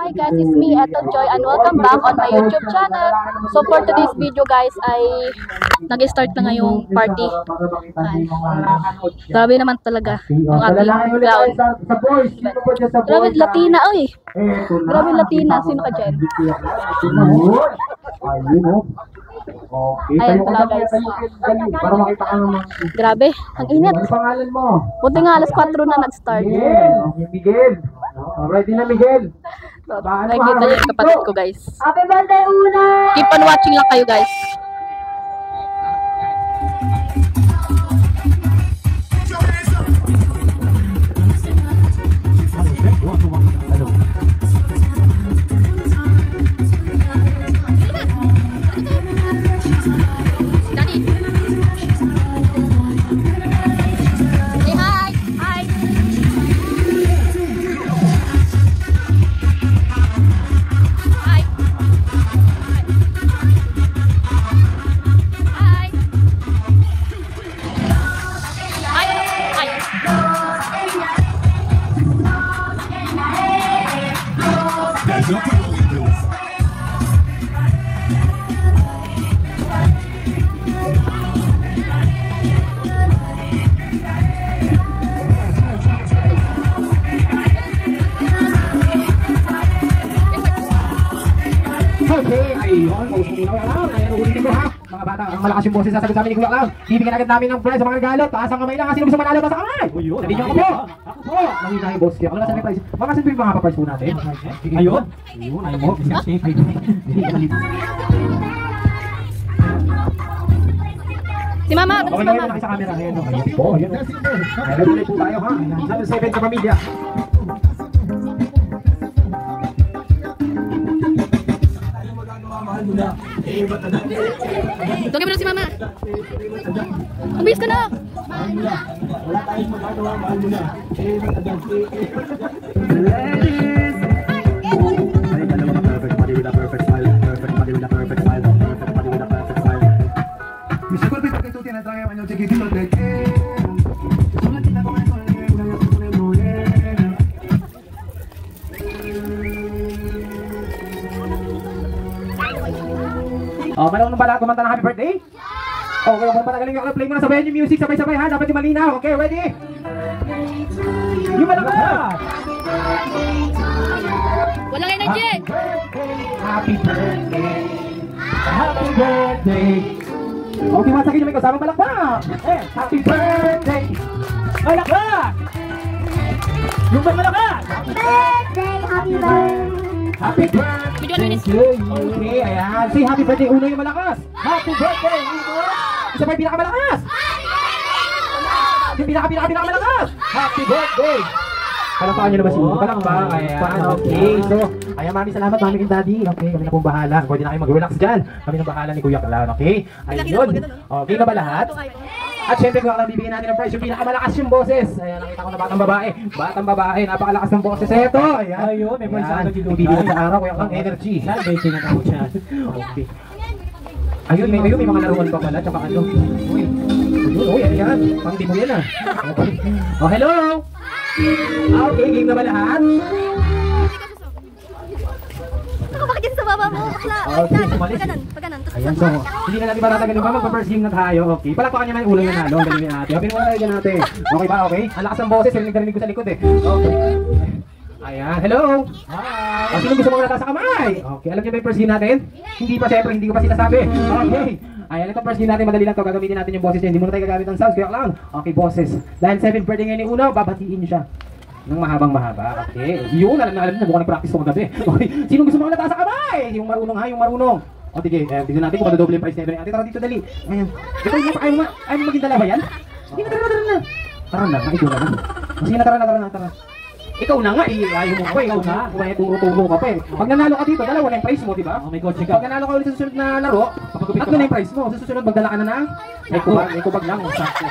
Hi guys, it's me, Eto Joy, and welcome back on my YouTube channel. So for today's video guys ay nag-start na ngayong party. Ay, grabe naman talaga yung ating clown. Grabe Latina, oy. Grabe Latina, sino ka dyan? Ayan pala guys. Grabe, ang init. Buti nga alas 4 na nag-start. Miguel. Ready na Miguel. Nakikita niyo yung kapatid ko guys. Happy birthday Una! Keep on watching lang kayo guys. Okay, ayun, ulitin ko ha. Mga bata, ang malakas yung boses sasagot sa amin ni Kuya Clown. Bibigyan agad namin ng prize sa mga regalo. Taas ang kamay lang, sino gusto manalo, taas ang kamay. Sabihin niyo ako po. Ako po. Nakita yung boss Kuya. Ano na sa prize? Makasan po yung mga pa-prize po natin. Ayun. Ayun, ayaw mo. Si Mama, okay na yun, sa camera. Ayun, ayun po. Ayun, ayun po tayo ha. Level 7 sa pamilya. Tugay mo na si Mama. Umbis ka na. Wala tayong magagawa, mahal mo na. Ay, dalawa ka perfect body with a perfect smile. Perfect body with a perfect smile. Perfect body with a perfect smile. Mr. Kulpi, pagka ito tinatry ang anyong sige dito. Oh, malaw nung pala kumanta ng happy birthday? Okay, kung patagaling ako, play mo na sabayan yung music, sabay-sabay ha, dapat yung malinaw. Okay, ready? Yung malakas! Walang energy. Happy birthday! Happy birthday! Okay, masakit yung may kasama malakpak! Happy birthday! Malakpak! Yung ba malakas? Birthday! Happy birthday! Happy birthday to you! Okay, ayan. Say happy birthday, Una yung malakas! Happy birthday! Isa pa yung pinakamalakas! Yung pinakamalakas! Happy birthday! Palakpakan nyo na ba si Una? Palakpak, ayan. Okay, so, ayan, mami, salamat, mami and daddy. Okay, kami na pong bahala. Pwede na kayo mag-relax dyan. Kami na bahala ni Kuya Clown, okay? Ayun. Okay na ba lahat? At syempre kung ang bibigyan natin ng prize, yung pinakamalakas yung boses. Ayan, nakita ko na batang babae. Batang babae, napakalakas ng boses. Ito, ayan. Ayun, may prize na bibigyan sa araw, Kuya Clown, energy. Salvation na ako siya. Okay. Ayun, may mga laruan pa pala, tsaka ano. Uy, ayan. Pang mo yan ah. Okay. Oh, hello! Okay, game na ba lahat? Bakit yan sa baba mo? Bakla! Pagkanan. Ayan, so, hindi na natin patatagalin pa, magpa-first game na tayo, okay? Palakpakan niya na yung ulo niya nalo, ang galing ni ate. Okay, muna tayo dyan ate. Okay ba, okay? Ang lakas ng boses, narinig ko sa likod eh. Okay. Ayan, hello! Hi! O, sino gusto mong nataas sa kamay? Okay, alam niyo ba yung first game natin? Hindi pa, syempre, hindi ko pa sinasabi. Okay. Ayan, ito first game natin, madali lang to. Gagamitin natin yung boses niya. Hindi muna tayo gagamit ng sounds, Kuya Clown. Okay, boses. Dahil 7 birthday ngayon ni Una, babatiin siya. Nang mahabang-mahaba. Okay. Yun, alam na mukhang nag-practice ko kagabi. Okay. Sino gusto mong nataas sa kamay? Yung marunong ha, yung marunong. O, sige, tignan natin kung madodoble yung price na yun. Ate, tara dito, dali. Ayan. Ito, ayaw mo maging dalawa yan? Sige na, tara na. Tara na, nakikita na. Sige na, tara. Ikaw na nga, ayaw mo pa, ikaw na. Kung turo ka pa eh. Pag nanalo ka dito, dalawa na yung price mo, di ba? Oh my God, pag nanalo ka ulit sa susunod na laro, tatlo na yung price mo. Sa susunod, magdala ka na ng may kubag lang. Sakto.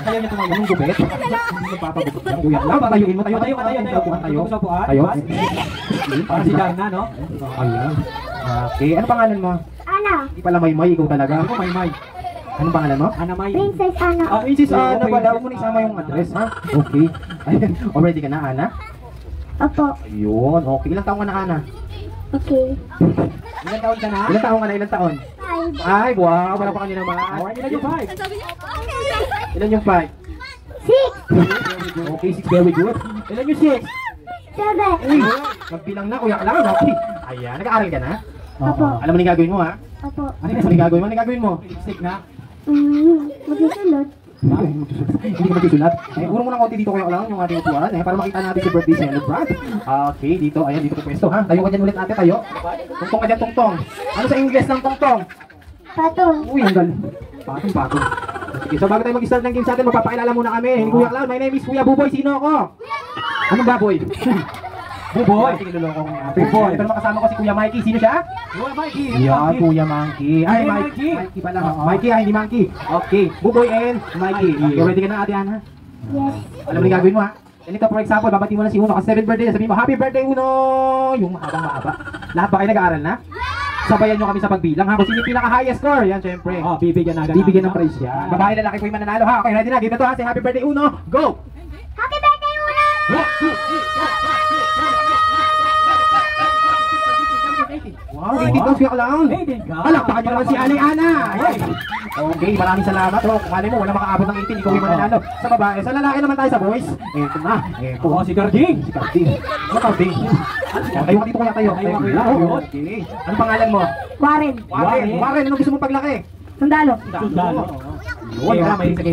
Kaya niya tumayo ng gubet. Hindi mo papagubot lang. Kuya lang, patayuin mo. Tayo. Tayo. Para si Darna, no? Ayun. Okay, ano pangalan mo? Ana. Hindi pala Maymay, ikaw talaga. Ako Maymay. Anong pangalan mo? Ana May. Princess Ana. Princess Ana pala. Huwag mo na isama yung address, ha? Okay. Ayun. Ready ka na, Ana? Opo. Ayun, okay. Ilang taon ka na, Ana? Okay. Ilang taon ka na? Ilang taon ka na? Ilang taon? 5. Ay, wow. Wala pa kanina naman. Ilan yung 5? Ilan yung 5? 6. Okay, 6. Very good. Ilan yung 6? 7. Uy, magbilang na, kuya. Alam, okay. Ayan, nag-aaral ka na? Opo. Alam mo na yung gagawin mo, ha? Opo. Ano yung gagawin mo? Ano yung gagawin mo? Stick na? Magsusunod. Hindi ka magsusulat. Eh, urong mo ng konti dito kuya lang yung ating upuan para makita natin si birthday celebrant. Okay, dito. Ayan, dito po pwesto ha. Tayo ka dyan ulit ate, tayo. Tungtong ka dyan, tungtong. Ano sa English ng tungtong? Patong. Uy, ang galing. Patong. Sige, so bago tayo mag-start ng game sa atin, magpapakilala muna kami. Hindi Kuya Clown, my name is Kuya Buboy. Sino ako? Anong baboy? Buboy. Sige, luloko ko niya. Buboy. Ito naman kasama ko si Kuya Mikey. Sino siya? Kuya Mikey. Yan, Kuya Monkey. Ay, Mikey. Mikey pala. Mikey, hindi Monkey. Okay, Buboy and Mikey. Okay, ready ka na ate Ana? Yes. Alam mo na yung gagawin mo ha? Ganito for example, babati mo na si Uno kasi 7th birthday, sabihin mo, Happy birthday Uno! Yung mahaba. Lahat ba kayo nag-aaral na? Sabayan nyo kami sa pagbilang ha, kung sino yung pinaka-highest score, yan syempre. Oh, bibigyan ng prize yan. Babae lalaki po yung mananalo ha, okay ready na, give na to ha, say Happy birthday Uno, go! Happy birthday, Uno! Wow, 18 pounds kaya lang. Palakpakan nyo naman si Ali Ana. Okay, maraming salamat. Oh, kung mo, wala makaabot ng 18, ikaw yung mananalo. Sa babae, sa lalaki naman tayo sa boys. Eto na. Eto. Si Carding. Ano Carding? Tayo ka dito kaya tayo. Okay. Anong pangalan mo? Warren. Warren, ano gusto mong paglaki? Sundalo. Yun,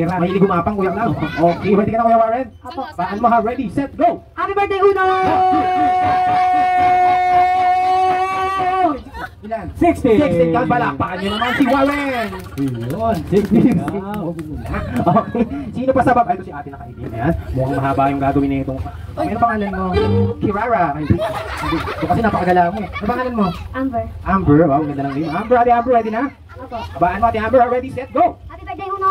mahilig gumapang Kuya Clown. Okay, ready ka na Kuya Warren? Apo. Baan mo ha, ready, set, go! Happy birthday, Uno! Ilan? 16 ka, balakpakan nyo naman si Warren! Yun, 16 ka. Okay, sino pa sa baba? Ito si ate nakaibigan na yan. Mukhang mahaba yung gagawin na itong... Ano pangalan mo? Kirara. Hindi. Kasi napakagala mo eh. Ano pangalan mo? Amber. Amber, wow, ganda ng name. Amber, ate Amber, ready na? Opo. Abaan mo ate Amber, ready, set, go! Happy birthday, Uno!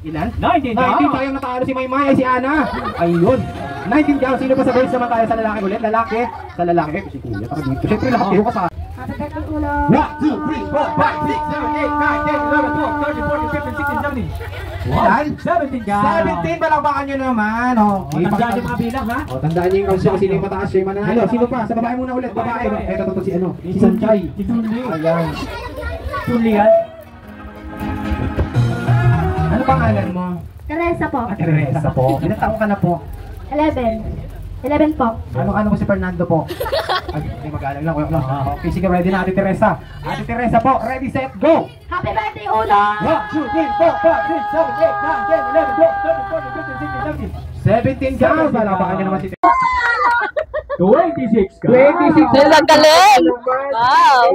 19 sayang natalo si Maymay ay si Ana. Ayun. 19 daw. Sino pa sa boys naman tayo sa lalaki ulit? Lalaki. Sa lalaki. Si Kuya. Tara dito. Siyempre lahat kayo kasama. Happy birthday, Uno! 1, 2, 3, 4, 5, 6, 7, 8, 9, 10, 11, 12, 13, 14, 15, 16, 17. Ilan? 17 ka. 17. Balakbakan nyo naman. Okay. Tandaan nyo yung mga bilang ha. O, tandaan nyo yung kasi sino yung mataas siya yung mananalo. Sino pa? Sa babae muna ulit. Babae. Ito to si ano? Si Sanchay. Si Tunli. Ayan. Tunli yan? Ano pangalan mo? Teresa po. Teresa po. Ilang taong ka na po? 11. 11 po. Ano ko si Fernando po? Ay, mag-aalang lang. Okay, sige, ready na Ate Teresa. Ate Teresa po, ready, set, go! Happy birthday, Uno! 1, 2, 3, 4, 5, 6, 7, 8, 9, 10, 11, 12, 13, 14, 15, 16, 17. 17 ka! Balapakan niyo naman si Teresa. 26 ka! 26 ka! Ang galing! Wow!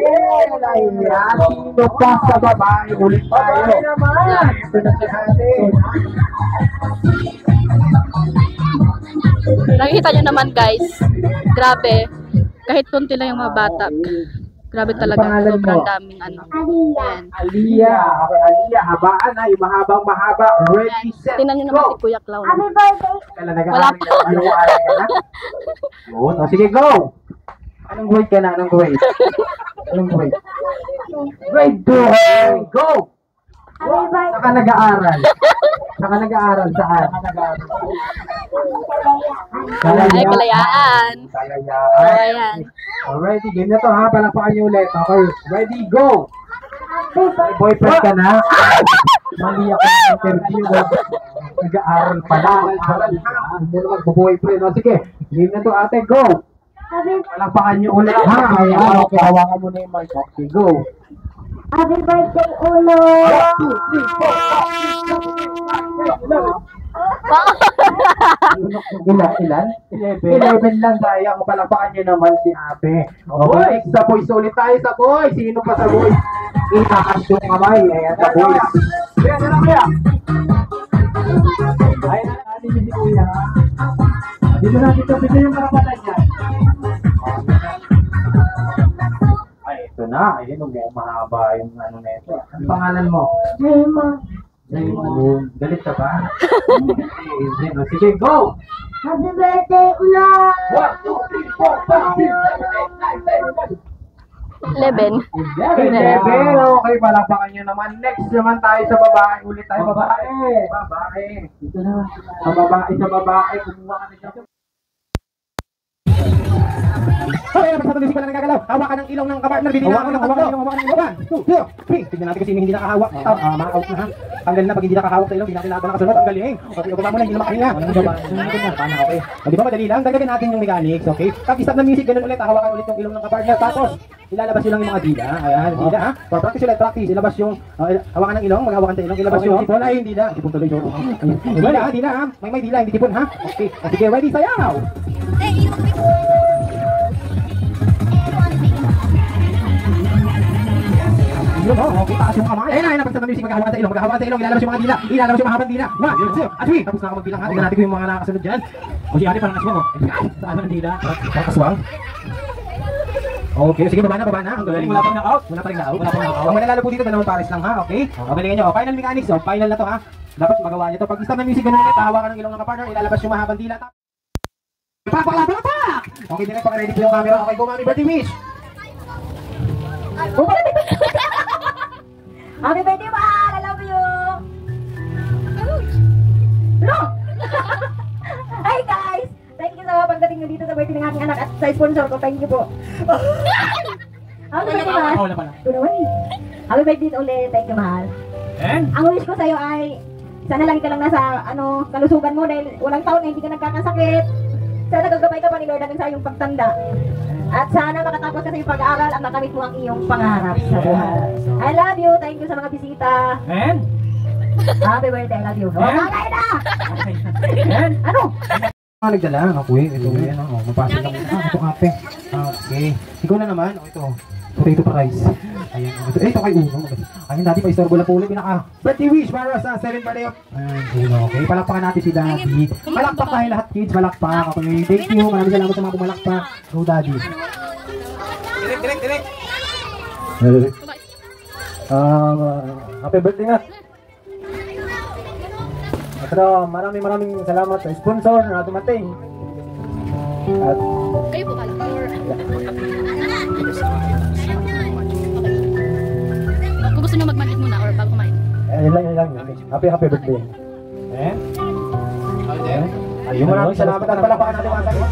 Sino pa sa babae? Ulit tayo. Ito na si Ate. Nakikita nyo naman guys, grabe, kahit konti lang yung mga bata, grabe talaga, sobrang daming ano. Ayan. Aliyah, okay, Aliyah, habaan na, yung mahaba, ready, set, Tingnan nyo naman si Kuya Clown. Happy birthday! Wala pa. Yun, o sige, go! Anong grade ka na? Anong grade? Grade 2, go! Happy birthday! Saka nag-aaral? Saan? Ay, kalayaan. Ayan. Alrighty, game na to ha, palakpakan nyo ulit. Okay, ready, go! May boyfriend ka na? Mali ako ng interview. Nag-aaral pala. Hindi na magbo-boyfriend. O sige, game na to ate, go! Palakpakan nyo ulit ha. Ayan, okay, hawakan mo na yung mic. Okay, go! Happy birthday, Uno! 1, 2, 3, 4, 5, 6, 7, 8, 9, 10. Ilan? 11 lang, sayang. Palakpakan nyo naman si ate. Okay, next sa boys. Ulit tayo sa boys. Sino pa sa boys? Itakas yung kamay. Ayan, sa boys. Ayan, Ayan na natin si Kuya. Dito natin ito. Dito yung karapatan niya. Ay, ito na. Ayun, mahaba yung ano na ito. Ano pangalan mo? Raymond. Galit ka ba? Sige, go! Happy birthday, Uno! 1, 2, 3, 4, 5, 6, 7, 8, 9, 10, 11. 11. Okay, palakpakan nyo naman. Next naman tayo sa babae. Ulit tayo, babae. Sa babae. Kumuha ka na dyan. Okay, napag sa tuloy pala nagagalaw. Hawakan ng ilong ng kapartner. Bibina ako ng tatlo. Hawakan ng ilong. 1, 2, 3. Tignan natin kasi hindi nakahawak. Mga-out na ha. Tanggal na pag hindi nakahawak sa ilong. Hindi natin laban nakasunod. Ang galing. Okay, upo mo na. Hindi na makahinga. Okay. Di ba madali lang? Dagdagan natin yung mechanics. Okay. Pag stop ng music, ganun ulit. Hawakan ulit yung ilong ng kapartner. Tapos, ilalabas yun lang yung mga dila. Ayan, dila ha. Practice ulit, practice. Ilabas yung, hawakan ng ilong. Maghawakan sa ilong. Ilabas yung tipon. Ay, hindi dila. Tipon tuloy. Dila ha, dila ha. May dila, hindi tipon ha. Okay. Sige, ready, sayaw. Yun o, okay, taas yung kamay. Ayun na, napagsa ng music, maghahawakan sa ilong, ilalabas yung mga dila, ilalabas yung mahabang dila. 1, 2, 3, tapos na ako magbilang ha. Tignan natin ko yung mga nakasunod dyan. O si Ate parang aswang o. Saan ang dila? Parang aswang. Okay, sige, baba na, ang galing. Wala pang na-out. Ang mananalo po dito, dalawang pares lang ha, okay? O, galingan nyo, final mechanics o, final na to ha. Dapat magawa nyo to. Pag stop ng music, ganun ulit, hawakan ng ilong ng kapartner, ilalabas yung mahabang dila. Pak! Okay, direct pa ready po yung camera. Okay, go mami, birthday wish. Happy birthday, mahal! I love you! No! Hi guys! Thank you sa pagdating nyo dito sa birthday ng aking anak at sa sponsor ko. Thank you po. Happy birthday, mahal! Happy birthday ulit. Thank you, mahal. Ang wish ko sa'yo ay sana lagi ka lang nasa kalusugan mo dahil walang taon na hindi ka nagkakasakit. Sana gagabay ka pa ni Lord sa iyong pagtanda. At sana makatapos ka sa iyong pag-aaral at makamit mo ang iyong pangarap sa buhay. I love you. Thank you sa mga bisita. Happy birthday. I love you. Kakain na! Ano? Nagdala, ako ito yan, mapasok lang. Ito kape. Okay. Ikaw na naman, ito. Potato fries. Ayan, ito kay Uno. Ayun, dati pa istorbo lang po ulit. Birthday wish para sa 7th birthday of Uno. Okay, palakpakan natin si Daddy. Palakpak tayo lahat, kids. Palakpak. Okay, thank you. Maraming salamat sa mga pumalakpak. Go, Daddy. Direct. Happy birthday nga. Pero maraming salamat sa sponsor na dumating. At Kayo po pala. Kung gusto nyo magmanit muna or bago kumain. yun lang. Happy birthday. Ayun, maraming salamat at palakpakan natin mga sagot.